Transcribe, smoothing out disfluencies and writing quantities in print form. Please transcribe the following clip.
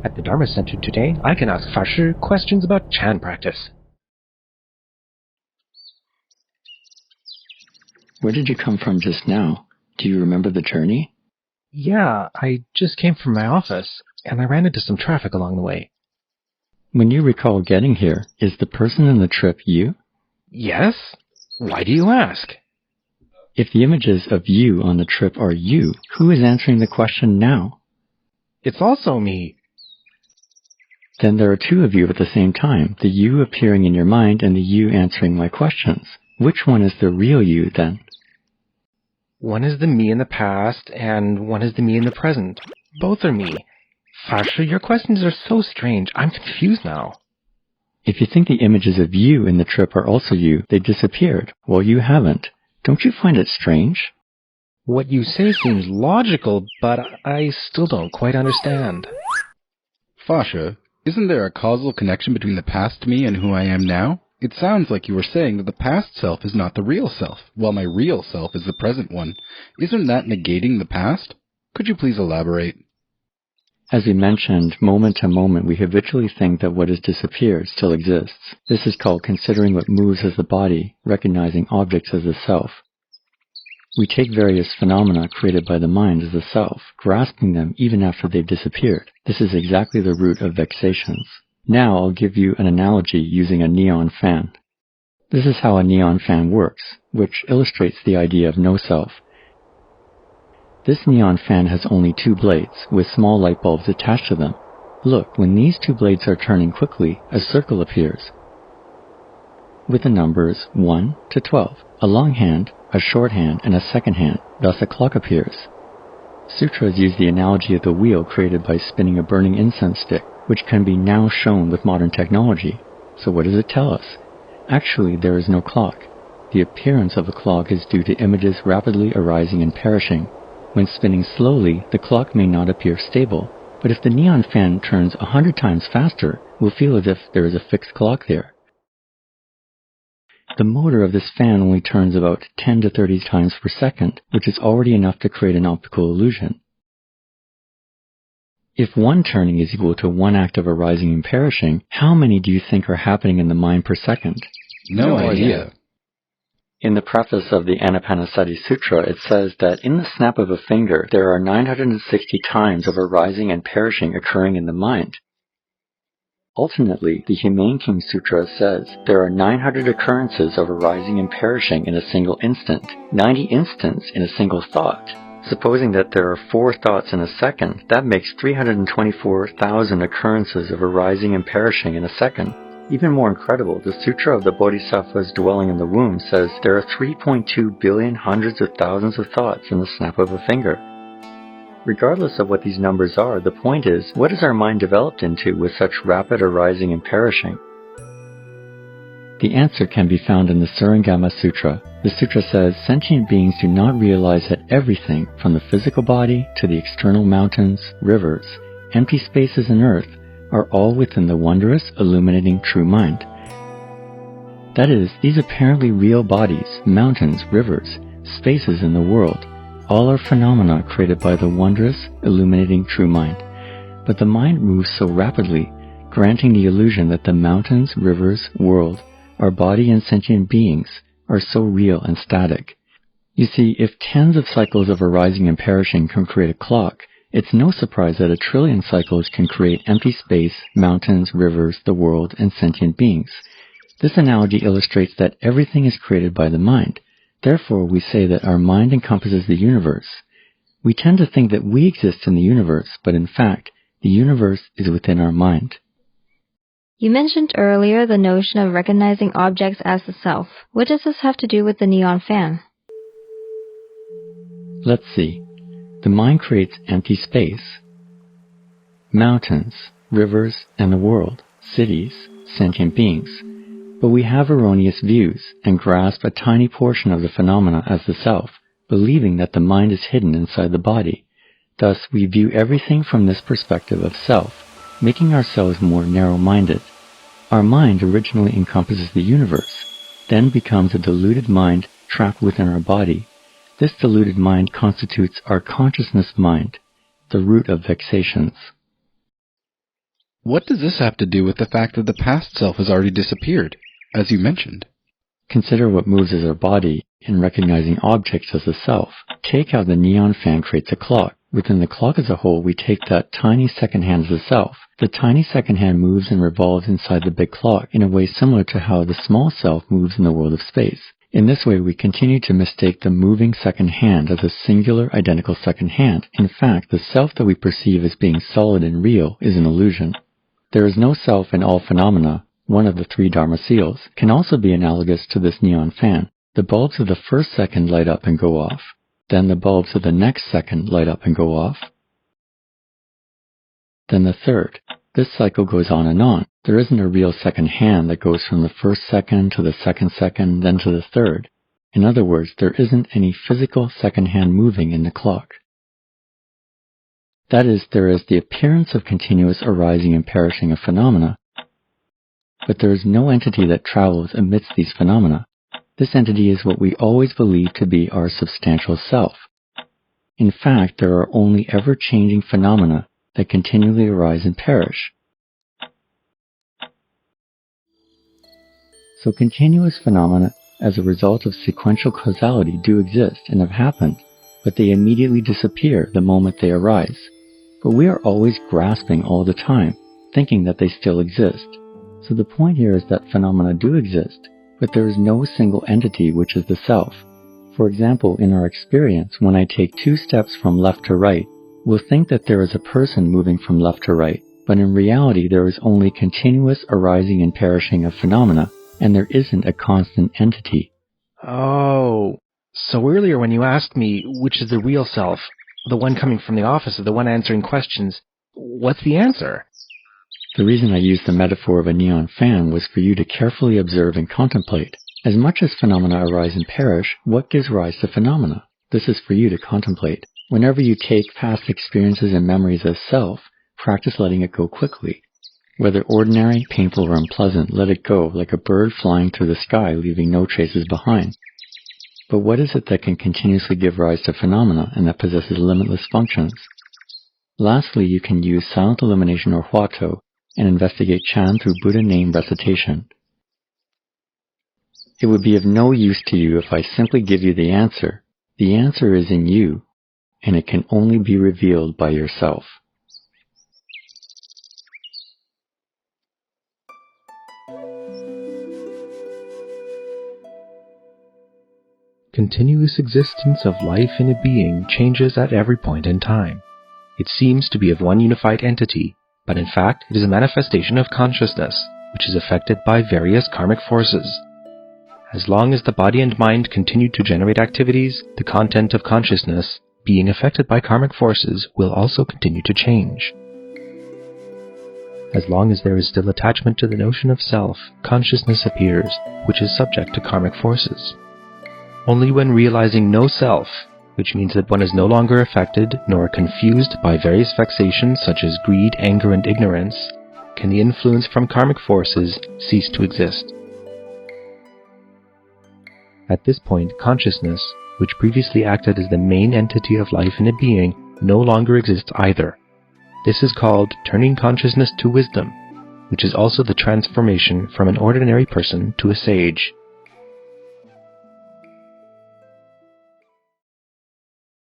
At the Dharma Center today, I can ask Fashi questions about Chan practice. Where did you come from just now? Do you remember the journey? Yeah, I just came from my office, and I ran into some traffic along the way. When you recall getting here, is the person in the trip you? Yes? Why do you ask? If the images of you on the trip are you, who is answering the question now? It's also me. Then there are two of you at the same time, the you appearing in your mind and the you answering my questions. Which one is the real you then? One is the me in the past, and one is the me in the present. Both are me. Fashi, your questions are so strange. I'm confused now. If you think the images of you in the trip are also you, they disappeared. Well, you haven't. Don't you find it strange? What you say seems logical, but I still don't quite understand. Fashi, isn't there a causal connection between the past me and who I am now? It sounds like you were saying that the past self is not the real self, while my real self is the present one. Isn't that negating the past? Could you please elaborate? As we mentioned, moment to moment we habitually think that what has disappeared still exists. This is called considering what moves as the body, recognizing objects as the self. We take various phenomena created by the mind as the self, grasping them even after they've disappeared. This is exactly the root of vexations. Now I'll give you an analogy using a neon fan. This is how a neon fan works, which illustrates the idea of no self. This neon fan has only two blades, with small light bulbs attached to them. Look, when these two blades are turning quickly, a circle appears, with the numbers 1 to 12, a long hand, a short hand, and a second hand. Thus a clock appears. Sutras use the analogy of the wheel created by spinning a burning incense stick, which can be now shown with modern technology. So what does it tell us? Actually, there is no clock. The appearance of a clock is due to images rapidly arising and perishing. When spinning slowly, the clock may not appear stable, but if the neon fan turns 100 times faster, we'll feel as if there is a fixed clock there. The motor of this fan only turns about 10 to 30 times per second, which is already enough to create an optical illusion. If one turning is equal to one act of arising and perishing, how many do you think are happening in the mind per second? No idea. In the preface of the Anapanasati Sutra, it says that in the snap of a finger, there are 960 times of arising and perishing occurring in the mind. Alternately, the Humane King Sutra says there are 900 occurrences of arising and perishing in a single instant, 90 instants in a single thought. Supposing that there are 4 thoughts in a second, that makes 324,000 occurrences of arising and perishing in a second. Even more incredible, the Sutra of the Bodhisattvas dwelling in the womb says there are 3.2 billion hundreds of thousands of thoughts in the snap of a finger. Regardless of what these numbers are, the point is, what is our mind developed into with such rapid arising and perishing? The answer can be found in the Surangama Sutra. The sutra says sentient beings do not realize that everything, from the physical body to the external mountains, rivers, empty spaces and earth, are all within the wondrous, illuminating true mind. That is, these apparently real bodies, mountains, rivers, spaces in the world, all are phenomena created by the wondrous, illuminating true mind. But the mind moves so rapidly, granting the illusion that the mountains, rivers, world, our body and sentient beings are so real and static. You see, if tens of cycles of arising and perishing can create a clock, it's no surprise that 1 trillion cycles can create empty space, mountains, rivers, the world, and sentient beings. This analogy illustrates that everything is created by the mind. Therefore, we say that our mind encompasses the universe. We tend to think that we exist in the universe, but in fact, the universe is within our mind. You mentioned earlier the notion of recognizing objects as the self. What does this have to do with the neon fan? Let's see. The mind creates empty space, mountains, rivers, and the world, cities, sentient beings. But we have erroneous views and grasp a tiny portion of the phenomena as the self, believing that the mind is hidden inside the body. Thus, we view everything from this perspective of self, making ourselves more narrow-minded. Our mind originally encompasses the universe, then becomes a deluded mind trapped within our body. This deluded mind constitutes our consciousness mind, the root of vexations. What does this have to do with the fact that the past self has already disappeared, as you mentioned? Consider what moves as our body in recognizing objects as the self. Take how the neon fan creates a clock. Within the clock as a whole, we take that tiny second hand as the self. The tiny second hand moves and revolves inside the big clock in a way similar to how the small self moves in the world of space. In this way, we continue to mistake the moving second hand as a singular, identical second hand. In fact, the self that we perceive as being solid and real is an illusion. There is no self in all phenomena. One of the three Dharma seals can also be analogous to this neon fan. The bulbs of the first second light up and go off. Then the bulbs of the next second light up and go off. Then the third. This cycle goes on and on. There isn't a real second hand that goes from the first second to the second second, then to the third. In other words, there isn't any physical second hand moving in the clock. That is, there is the appearance of continuous arising and perishing of phenomena, but there is no entity that travels amidst these phenomena. This entity is what we always believe to be our substantial self. In fact, there are only ever-changing phenomena that continually arise and perish. So continuous phenomena as a result of sequential causality do exist and have happened, but they immediately disappear the moment they arise. But we are always grasping all the time, thinking that they still exist. So the point here is that phenomena do exist, but there is no single entity which is the self. For example, in our experience, when I take 2 steps from left to right, we'll think that there is a person moving from left to right, but in reality there is only continuous arising and perishing of phenomena, and there isn't a constant entity. Oh, so earlier when you asked me which is the real self, the one coming from the office or the one answering questions, what's the answer? The reason I used the metaphor of a neon fan was for you to carefully observe and contemplate. As much as phenomena arise and perish, what gives rise to phenomena? This is for you to contemplate. Whenever you take past experiences and memories as self, practice letting it go quickly. Whether ordinary, painful, or unpleasant, let it go like a bird flying through the sky, leaving no traces behind. But what is it that can continuously give rise to phenomena and that possesses limitless functions? Lastly, you can use silent illumination or Huato and investigate Chan through Buddha name recitation. It would be of no use to you if I simply give you the answer. The answer is in you, and it can only be revealed by yourself. Continuous existence of life in a being changes at every point in time. It seems to be of one unified entity, but in fact it is a manifestation of consciousness, which is affected by various karmic forces. As long as the body and mind continue to generate activities, the content of consciousness, being affected by karmic forces, will also continue to change. As long as there is still attachment to the notion of self, consciousness appears, which is subject to karmic forces. Only when realizing no self, which means that one is no longer affected nor confused by various vexations such as greed, anger, and ignorance, can the influence from karmic forces cease to exist. At this point, consciousness, which previously acted as the main entity of life in a being, no longer exists either. This is called turning consciousness to wisdom, which is also the transformation from an ordinary person to a sage.